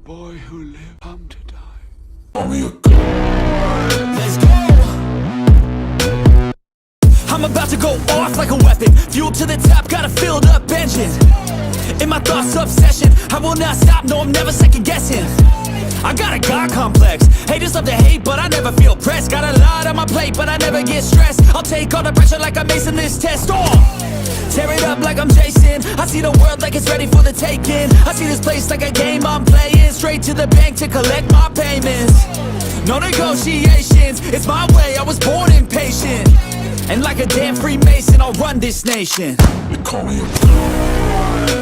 boy who lived come to die. Let's go! I'm about to go off like a weapon. Fuel to the top, got a filled up engine. In my thoughts, obsession. I will not stop, no, I'm never second guessing. I got a God complex. Haters love to hate, but I never feel pressed. Got a lot on my plate, but I never get stressed. I'll take all the pressure like I'm acing this test. Tear it up like I'm Jason. I see the world like it's ready for the taking. I see this place like a game I'm playing. Straight to the bank to collect my payments. No negotiations, it's my way, I was born impatient. And like a damn Freemason, I'll run this nation. You call me a god.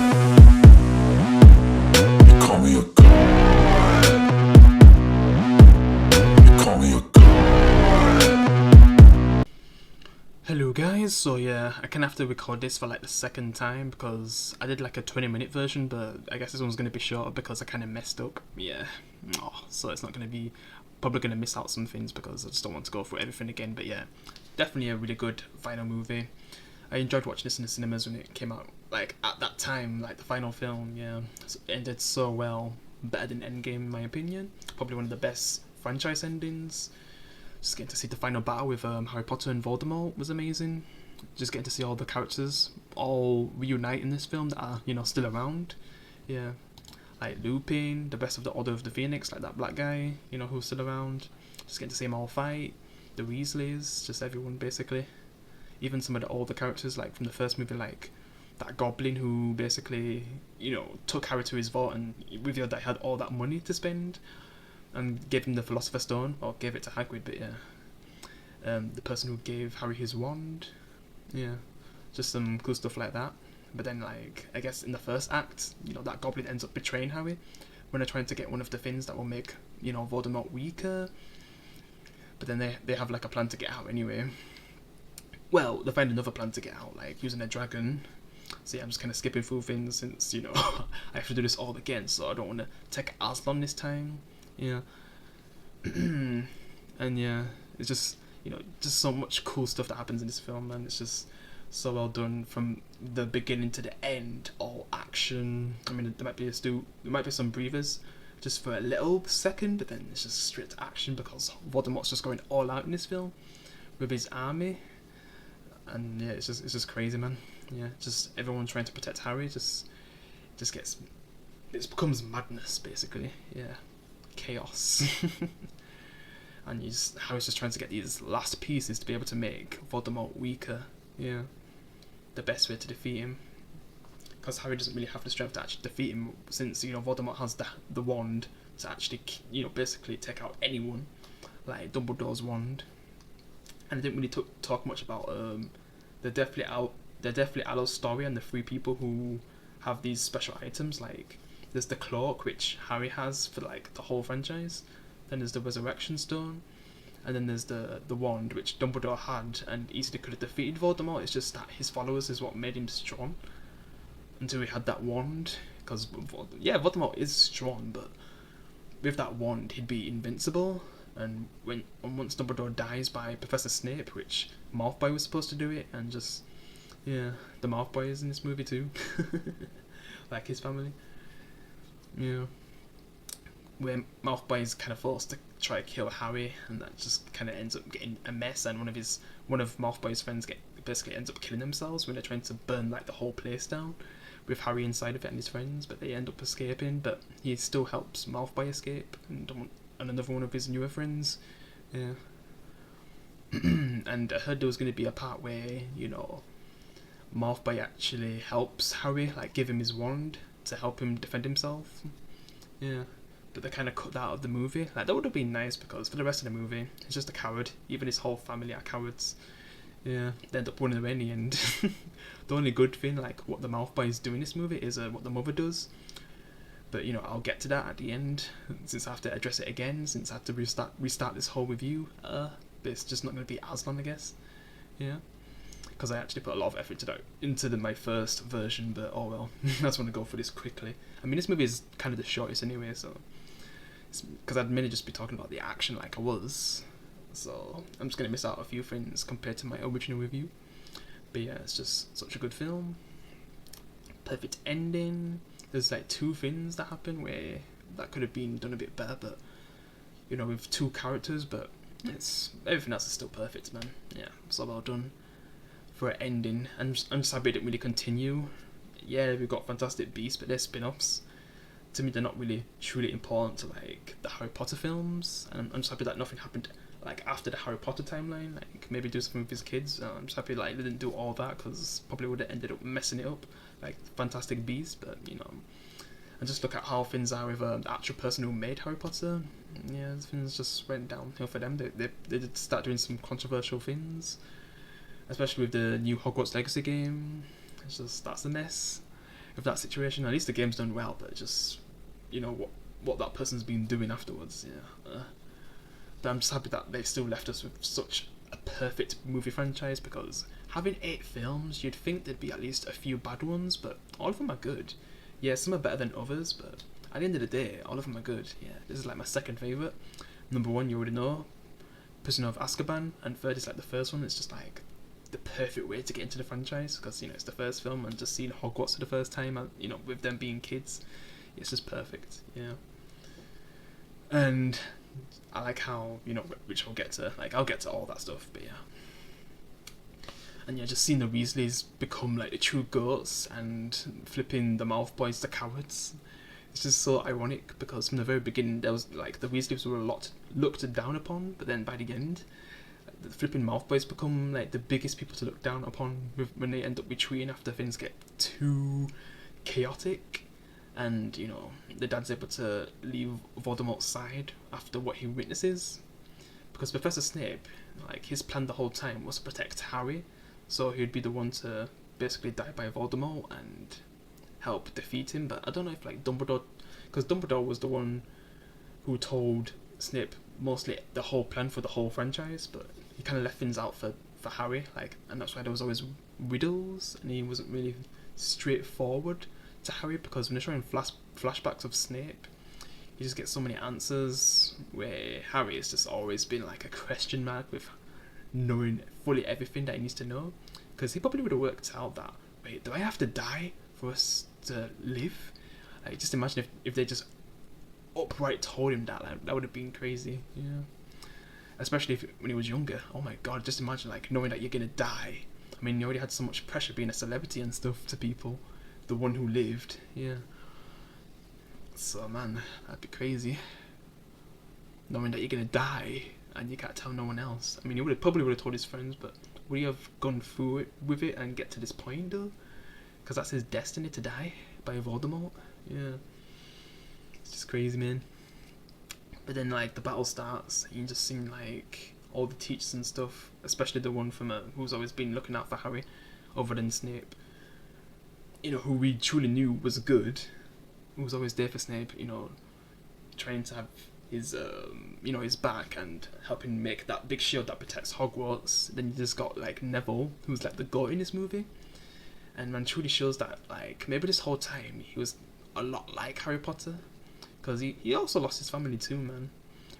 You call me a god. You call me a god. Hello guys, so yeah, I kind of have to record this for like the second time because I did like a 20-minute version, but I guess this one's going to be shorter because I kind of messed up. Yeah, so it's not going to be, probably going to miss out some things because I just don't want to go through everything again. But yeah, definitely a really good final movie. I enjoyed watching this in the cinemas when it came out, like at that time, like the final film. Yeah, it ended so well, better than Endgame in my opinion. Probably one of the best franchise endings. Just getting to see the final battle with Harry Potter and Voldemort was amazing. Just getting to see all the characters all reunite in this film that are, you know, still around. Yeah, like Lupin, the best of the Order of the Phoenix, like that black guy, you know, who's still around. Just getting to see them all fight. The Weasleys, just everyone basically. Even some of the older characters, like from the first movie, like that goblin who basically, you know, took Harry to his vault and revealed that he had all that money to spend. And gave him the Philosopher's Stone, or gave it to Hagrid, but yeah. The person who gave Harry his wand, yeah. Just some cool stuff like that. But then, like, I guess in the first act, you know, that goblin ends up betraying Harry when they're trying to get one of the things that will make, you know, Voldemort weaker. But then they have, like, a plan to get out anyway. Well, they find another plan to get out, like, using a dragon. So yeah, I'm just kind of skipping through things since, you know, I have to do this all again, so I don't want to take as long this time. Yeah. And yeah, it's just, you know, just so much cool stuff that happens in this film, man. It's just so well done from the beginning to the end. All action. I mean, there might be some breathers just for a little second, but then it's just straight to action because Voldemort's just going all out in this film with his army. And yeah, it's just crazy, man. Yeah, just everyone trying to protect Harry just gets, it becomes madness basically. Yeah. Chaos. And Harry's just trying to get these last pieces to be able to make Voldemort weaker. Yeah, the best way to defeat him, because Harry doesn't really have the strength to actually defeat him, since, you know, Voldemort has the wand to actually, you know, basically take out anyone, like Dumbledore's wand. And I didn't really talk much about the Deathly Hallows story and the three people who have these special items. Like, there's the cloak, which Harry has for like the whole franchise. Then there's the Resurrection Stone, and then there's the wand, which Dumbledore had and easily could have defeated Voldemort. It's just that his followers is what made him strong until he had that wand. Because yeah, Voldemort is strong, but with that wand he'd be invincible. And once Dumbledore dies by Professor Snape, which Malfoy was supposed to do it, and just, yeah, the Malfoy is in this movie too, like his family. Yeah, where Malfoy is kind of forced to try to kill Harry, and that just kind of ends up getting a mess. And one of Malfoy's friends basically ends up killing themselves when they're trying to burn like the whole place down, with Harry inside of it and his friends. But they end up escaping. But he still helps Malfoy escape, and another one of his newer friends. Yeah. And I heard there was going to be a part where, you know, Malfoy actually helps Harry, like give him his wand to help him defend himself. Yeah, but they kind of cut that out of the movie. Like, that would have been nice, because for the rest of the movie he's just a coward. Even his whole family are cowards. Yeah, they end up running away in the end. The only good thing, like what the Malfoys do in this movie, is what the mother does. But, you know, I'll get to that at the end, since I have to address it again, since I have to restart this whole review. But it's just not going to be as long, I guess. Yeah, because I actually put a lot of effort into my first version, but oh well. I just want to go for this quickly. I mean, this movie is kind of the shortest anyway, so because I'd mainly just be talking about the action like I was, so I'm just going to miss out a few things compared to my original review. But yeah, it's just such a good film. Perfect ending. There's like two things that happen where that could have been done a bit better, but you know, with 2 characters, but it's everything else is still perfect, man. Yeah, so well done for an ending. I'm just happy it didn't really continue. Yeah, we've got Fantastic Beasts, but they're spin-offs. To me, they're not really truly important to like the Harry Potter films, and I'm just happy that nothing happened like after the Harry Potter timeline. Like maybe do something with his kids. I'm just happy like they didn't do all that, because probably would have ended up messing it up, like Fantastic Beasts. But you know, and just look at how things are with the actual person who made Harry Potter. Yeah, things just went downhill for them. They did start doing some controversial things, especially with the new Hogwarts Legacy game. It's just, that's a mess with that situation. At least the game's done well, but just, you know, what that person's been doing afterwards. Yeah, but I'm just happy that they still left us with such a perfect movie franchise, because having 8 films, you'd think there'd be at least a few bad ones, but all of them are good. Yeah, some are better than others, but at the end of the day, all of them are good. Yeah, this is like my second favourite. Number 1, you already know, Prisoner of Azkaban, and third is like the first one. It's just like the perfect way to get into the franchise, because you know it's the first film, and just seeing Hogwarts for the first time, and you know, with them being kids, it's just perfect. Yeah, and I like how, you know, which I'll get to, like I'll get to all that stuff, but yeah. And yeah, just seeing the Weasleys become like the true goats and flipping the Malfoys to cowards. It's just so ironic, because from the very beginning there was like the Weasleys were a lot looked down upon, but then by the end, the flipping Malfoys become like the biggest people to look down upon when they end up retreating after things get too chaotic. And you know, the dad's able to leave Voldemort's side after what he witnesses, because Professor Snape, like his plan the whole time was to protect Harry, so he'd be the one to basically die by Voldemort and help defeat him. But I don't know if like Dumbledore, because Dumbledore was the one who told Snape mostly the whole plan for the whole franchise, but he kind of left things out for Harry, like, and that's why there was always riddles, and he wasn't really straightforward to Harry, because when they're showing flashbacks of Snape, you just get so many answers where Harry has just always been like a question mark with knowing fully everything that he needs to know, because he probably would have worked out that, wait, do I have to die for us to live? Like, just imagine if they just upright told him that, like, that would have been crazy. Yeah, especially when he was younger. Oh my god, just imagine like knowing that you're gonna die. I mean, you already had so much pressure being a celebrity and stuff to people, the one who lived. Yeah, so man, that'd be crazy, knowing that you're gonna die and you can't tell no one else. I mean, he probably would have told his friends, but would he have gone through it with it and get to this point though? Because that's his destiny, to die by Voldemort. Yeah, it's just crazy, man. But then like the battle starts, and you just see like all the teachers and stuff, especially the one from who's always been looking out for Harry, other than Snape, you know, who we truly knew was good, who was always there for Snape, you know, trying to have his you know, his back and helping make that big shield that protects Hogwarts. Then you just got like Neville, who's like the goat in this movie, and man, truly shows that like maybe this whole time he was a lot like Harry Potter, because he also lost his family too, man.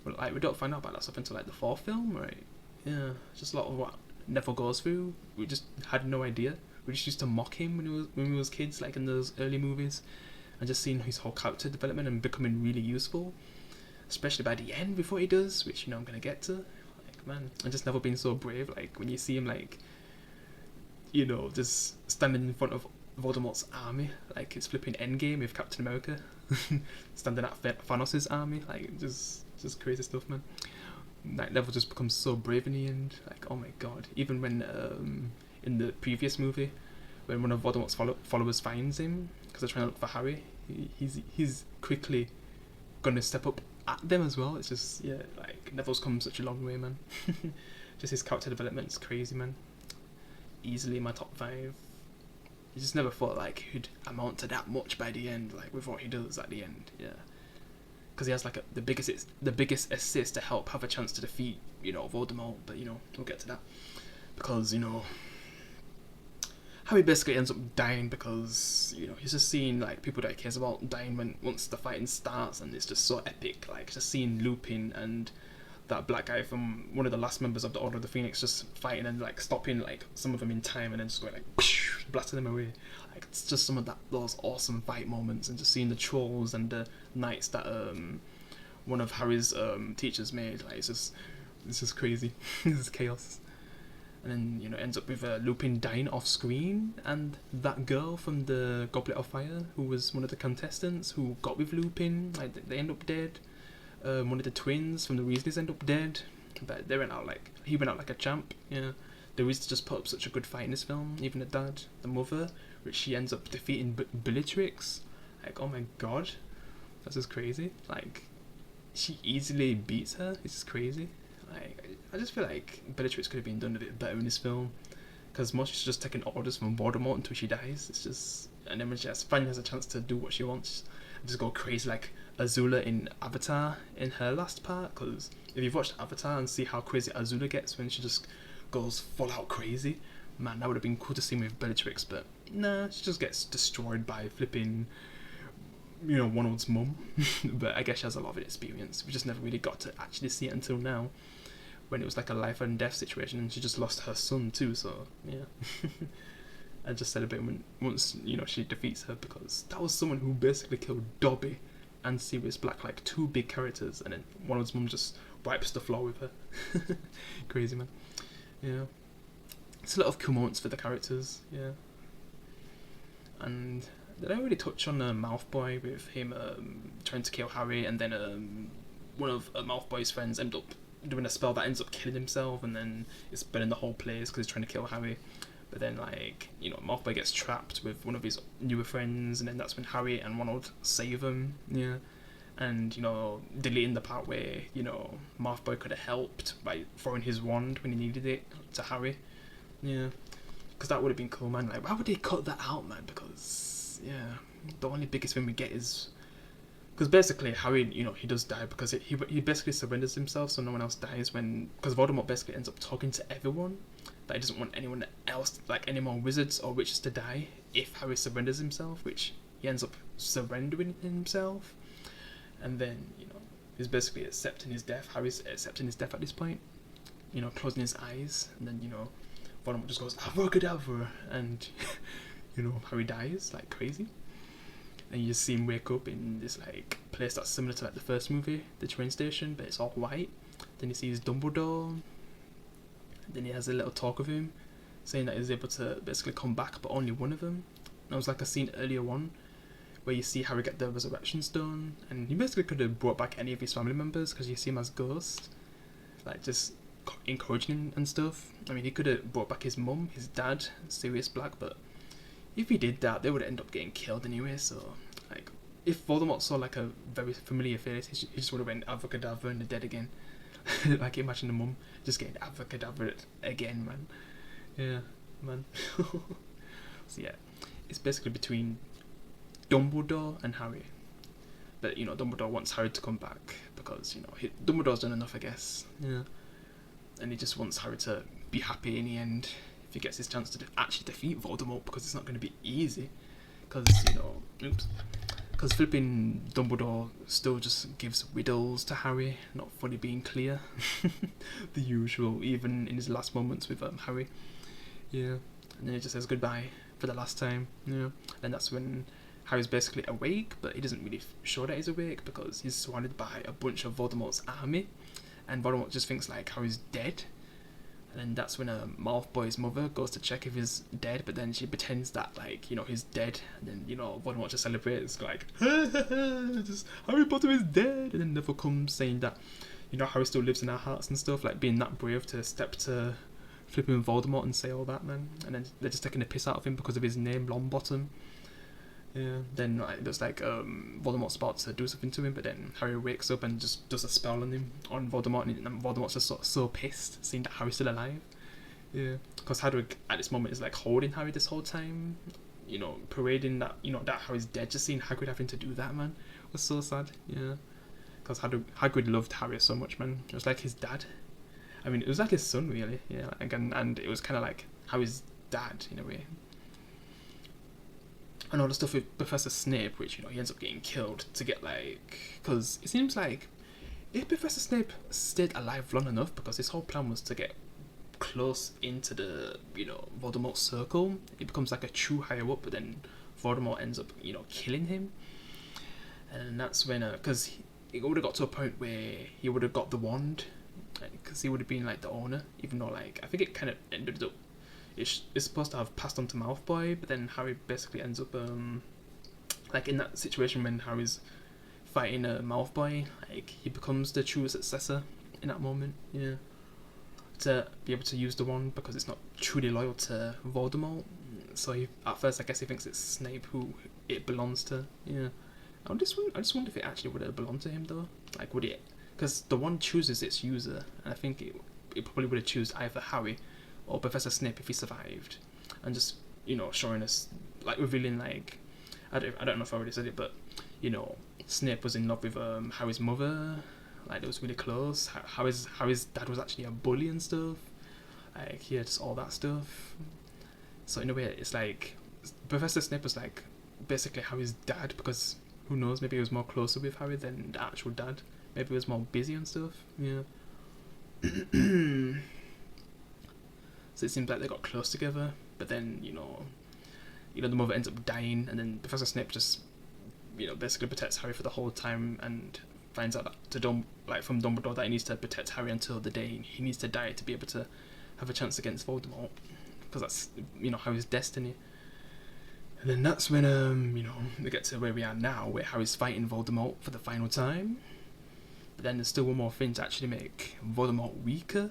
But like we don't find out about that stuff until like the 4th film, right? Yeah, just a lot of what Neville goes through. We just had no idea. We just used to mock him when we was kids, like in those early movies, and just seeing his whole character development and becoming really useful, especially by the end before he does, which, you know, I'm gonna get to. Like, man, and just never been so brave. Like when you see him, like, you know, just standing in front of Voldemort's army, like it's flipping Endgame with Captain America, standing at Thanos' army, like just crazy stuff, man. Like Neville just becomes so brave in the end. Like, oh my god! Even when in the previous movie, when one of Voldemort's followers finds him because they're trying to look for Harry, he's quickly gonna step up at them as well. It's just, yeah, like Neville's come such a long way, man. Just his character development is crazy, man. Easily in my top 5. You just never thought like he'd amount to that much by the end, like with what he does at the end. Yeah, because he has like the biggest assist to help have a chance to defeat, you know, Voldemort. But you know, we'll get to that, because you know, Harry basically ends up dying because, you know, he's just seeing like people that he cares about dying once the fighting starts, and it's just so epic. Like just seeing Lupin and that black guy from one of the last members of the Order of the Phoenix just fighting and like stopping like some of them in time and then just going like whoosh, blasting them away. Like it's just some of those awesome fight moments, and just seeing the trolls and the knights that one of Harry's teachers made. Like it's just crazy. This is chaos. And then, you know, ends up with Lupin dying off screen, and that girl from the Goblet of Fire, who was one of the contestants who got with Lupin, like they end up dead. One of the twins from the Weasleys end up dead, but he went out like a champ. Yeah, the Weasleys just put up such a good fight in this film. Even the dad, the mother, which she ends up defeating Bellatrix. Like, oh my god, that's just crazy. Like, she easily beats her. It's just crazy. Like, I just feel like Bellatrix could have been done a bit better in this film, because most she's just taking orders from Voldemort until she dies. It's just, and then when she finally has a chance to do what she wants, just go crazy like Azula in Avatar in her last part. Because if you've watched Avatar and see how crazy Azula gets when she just goes full out crazy, man, that would have been cool to see with Bellatrix. But nah, she just gets destroyed by flipping, you know, Ronald's mum. But I guess she has a lot of experience. We just never really got to actually see it until now, when it was like a life and death situation, and she just lost her son too. So yeah. I just celebrate once, you know, she defeats her, because that was someone who basically killed Dobby and Sirius Black, like two big characters, and then Ronald's mum just wipes the floor with her. Crazy, man. Yeah, it's a lot of cool moments for the characters. Yeah. And did I already touch on Malfoy with him trying to kill Harry, and then one of Malfoy's friends ended up doing a spell that ends up killing himself, and then it's burning the whole place because he's trying to kill Harry. But then, like, you know, Malfoy gets trapped with one of his newer friends, and then that's when Harry and Ronald save him. Yeah. And, you know, deleting the part where, you know, Malfoy could have helped by throwing his wand when he needed it to Harry. Yeah. Because that would have been cool, man. Like, why would they cut that out, man? Because, yeah, the only biggest thing we get is, because basically Harry, you know, he does die because he basically surrenders himself so no one else dies, because Voldemort basically ends up talking to everyone that he doesn't want anyone else, like any more wizards or witches, to die if Harry surrenders himself, which he ends up surrendering himself. And then, you know, he's basically accepting his death. Harry's accepting his death at this point, you know, closing his eyes, and then, you know, Voldemort just goes abracadabra, and you know, Harry dies like crazy. And you just see him wake up in this like place that's similar to like the first movie, the train station, but it's all white. Then he sees Dumbledore. Then he has a little talk with him, saying that he's able to basically come back, but only one of them. And it was like a scene earlier on where you see Harry get the resurrection stone, and he basically could have brought back any of his family members because you see him as ghosts, like just encouraging him and stuff. I mean, he could have brought back his mum, his dad, Sirius Black, but if he did that, they would end up getting killed anyway. So, like, if Voldemort saw like a very familiar face, he just would have went abracadabra and they're dead again. Like, imagine the mum just getting abracadabra again, man. Yeah, man. So yeah, it's basically between Dumbledore and Harry. But, you know, Dumbledore wants Harry to come back because, you know, Dumbledore's done enough, I guess. Yeah. And he just wants Harry to be happy in the end if he gets his chance to actually defeat Voldemort, because it's not going to be easy. Because, you know, because flipping Dumbledore still just gives riddles to Harry, not fully being clear. The usual, even in his last moments with Harry. Yeah. And then he just says goodbye for the last time. Yeah. And that's when Harry's basically awake, but he doesn't really sure that he's awake because he's surrounded by a bunch of Voldemort's army. And Voldemort just thinks like Harry's dead. And then that's when Malfoy's mother goes to check if he's dead, but then she pretends that, like, you know, he's dead. And then, you know, Voldemort just celebrates, like, just Harry Potter is dead. And then Neville comes saying that, you know, Harry still lives in our hearts and stuff, like being that brave to step to flipping Voldemort and say all that, man. And then they're just taking the piss out of him because of his name, Longbottom. Yeah. Then it looks like Voldemort's about to do something to him, but then Harry wakes up and just does a spell on Voldemort, and Voldemort's just so pissed seeing that Harry's still alive. Yeah, because Hagrid at this moment is like holding Harry this whole time, you know, parading that, you know, that Harry's dead. Just seeing Hagrid having to do that, man, was so sad. Yeah, because Hagrid loved Harry so much, man. It was like his dad. I mean, it was like his son, really. Yeah, again, and it was kind of like Harry's dad in a way. And all the stuff with Professor Snape, which, you know, he ends up getting killed to get, like, because it seems like if Professor Snape stayed alive long enough, because his whole plan was to get close into the, Voldemort circle, it becomes like a true higher up, but then Voldemort ends up, killing him. And that's when, because it would have got to a point where he would have got the wand, because he would have been like the owner, even though like I think it kind of ended up, it's supposed to have passed on to Malfoy, but then Harry basically ends up like in that situation when Harry's fighting Malfoy, like he becomes the true successor in that moment, to be able to use the wand, because it's not truly loyal to Voldemort. So at first I guess he thinks it's Snape who it belongs to. I just wonder if it actually would have belonged to him though. Like would it? Because the wand chooses its user, and I think it probably would have chosen either Harry or Professor Snape if he survived, and just showing us, like revealing, like I don't know if I already said it, but Snape was in love with Harry's mother, like it was really close. Harry's dad was actually a bully and stuff, like he had just all that stuff. So in a way it's like Professor Snape was like basically Harry's dad, because who knows, maybe he was more closer with Harry than the actual dad. Maybe he was more busy and stuff. So it seems like they got close together, but then the mother ends up dying, and then Professor Snape just basically protects Harry for the whole time, and finds out that from Dumbledore that he needs to protect Harry until the day he needs to die to be able to have a chance against Voldemort, because that's Harry's destiny. And then that's when we get to where we are now, where Harry's fighting Voldemort for the final time. But then there's still one more thing to actually make Voldemort weaker,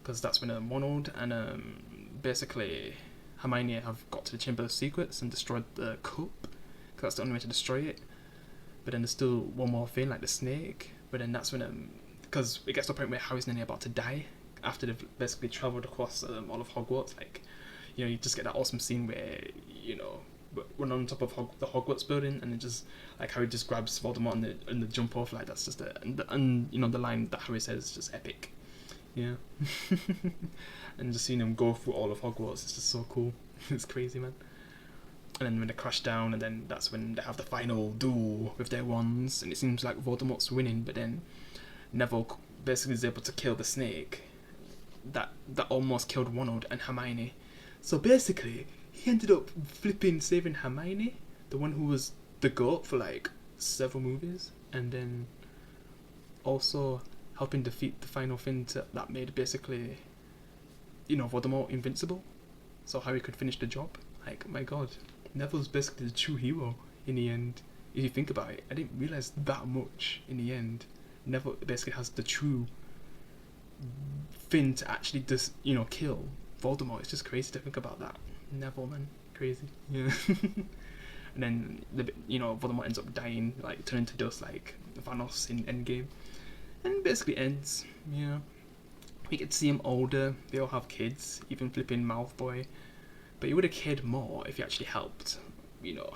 because that's when Ronald and basically Hermione have got to the Chamber of Secrets and destroyed the cup, because that's the only way to destroy it. But then there's still one more thing, like the snake. But then that's when because it gets to a point where Harry's nearly about to die after they've basically travelled across all of Hogwarts. Like you just get that awesome scene where when on top of the Hogwarts building, and then just like Harry just grabs Voldemort and the jump off, like that's just and the line that Harry says is just epic. And just seeing him go through all of Hogwarts is just so cool. It's crazy, man. And then when they crash down, and then that's when they have the final duel with their wands, and it seems like Voldemort's winning, but then Neville basically is able to kill the snake that almost killed Ronald and Hermione. So basically he ended up flipping saving Hermione, the one who was the GOAT for like several movies, and then also helping defeat the final thing that made basically Voldemort invincible, so Harry could finish the job. Like, my god, Neville's basically the true hero in the end. If you think about it, I didn't realise that much in the end. Neville basically has the true thing to actually just, kill Voldemort. It's just crazy to think about that. Neville, man, crazy. And then Voldemort ends up dying, like turning to dust like Thanos in Endgame, and basically ends. We get to see him older. They all have kids, even flipping Malfoy. But he would have cared more if he actually helped,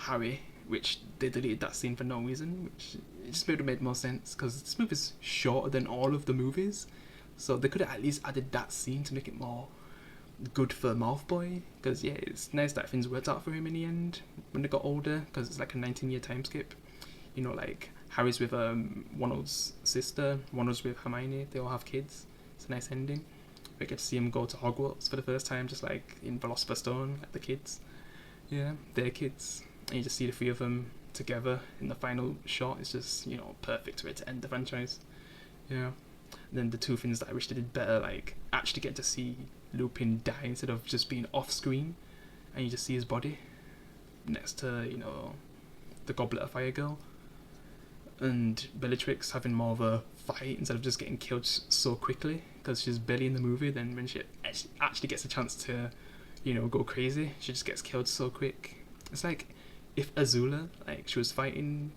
Harry, which they deleted that scene for no reason, which it just would have made more sense, because this movie is shorter than all of the movies, so they could have at least added that scene to make it more good for Malfoy, because it's nice that things worked out for him in the end when they got older, because it's like a 19-year time skip. Like Harry's with Ronald's sister, Ronald's with Hermione, they all have kids. It's a nice ending. We get to see him go to Hogwarts for the first time, just like in Philosopher's Stone, like the kids. Their kids. And you just see the three of them together in the final shot. It's just, perfect way to end the franchise. And then the two things that I wish they did better, like actually get to see Lupin die instead of just being off screen, and you just see his body next to, the Goblet of Fire girl. And Bellatrix having more of a fight instead of just getting killed so quickly, because she's barely in the movie. Then when she actually gets a chance to, go crazy, she just gets killed so quick. It's like if Azula, like she was fighting,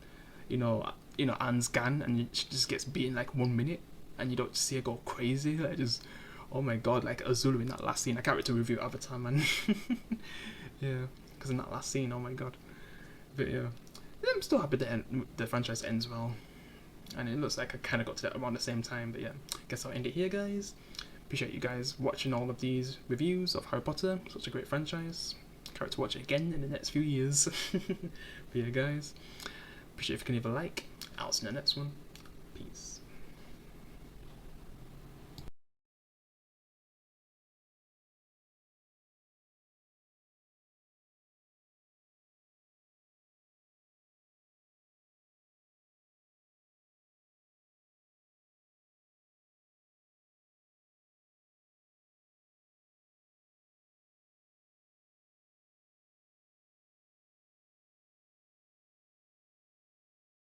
Anne's Gan, and she just gets beaten like 1 minute, and you don't see her go crazy. Like just, oh my god, like Azula in that last scene. I can't wait to review Avatar, man. Because in that last scene, oh my god. But I'm still happy that the franchise ends well, and it looks like I kind of got to that around the same time. But guess I'll end it here, guys. Appreciate you guys watching all of these reviews of Harry Potter, such a great franchise. Can't wait to watch it again in the next few years. But guys, appreciate if you can leave a like. I'll see you in the next one. Peace.